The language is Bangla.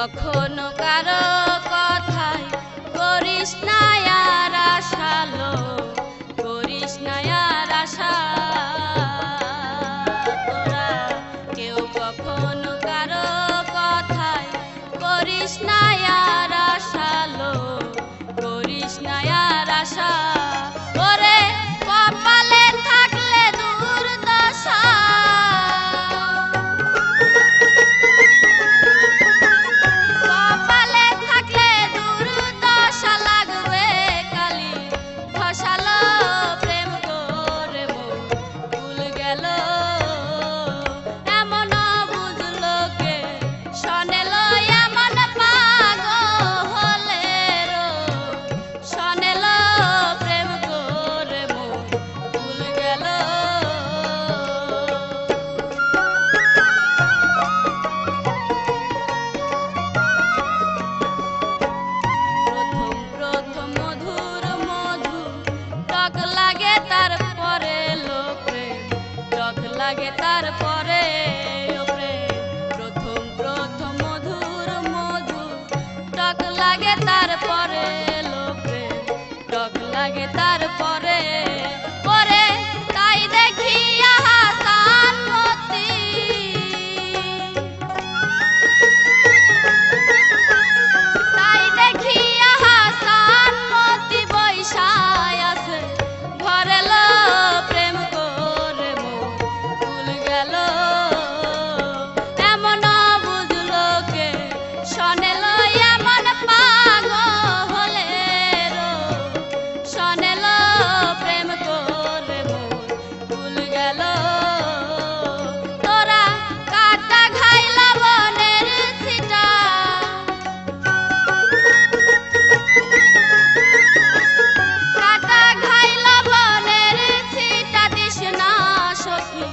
কখনো কারো কথাই করিস না আর আশা লো, করিস না আর আশা। তোরা কেউ কখনো কারো কথাই করিস না আর আশা লো, করিস না আর আশা। ওরে কপালে থাকলে দুর্দশা, কপালে থাকলে দুর্দশা লাগবে কালি ফসালো প্রেম করে মন ভুল গেল। এমন বুঝলো কে শোনেলো এমন পাগল হলে রো, শোনেলো প্রেম করে মন ভুল গেল। প্রথম প্রথম মধুর মধু টক লাগে তারপরে লো প্রেম, টক লাগে তারপরে ও প্রেম। প্রথম প্রথম মধুর মধু টক লাগে তারপরে লো প্রেম, টক লাগে তারপরে। ওরে তাই দেখি হাসান মতি, তাই দেখি হাসান মতি বৈশায় আছে ঘরে লো প্রেম করে মন ভুল গেল। এমন বুঝলো কে শোনেলো এমন পাগল হলে রো, শোনেলো প্রেম করে মন ভুল গেল। তোরা কাটা খাইলা বনের ছিটা, কাটা খাইলা বনের ছিটা দিস না সখী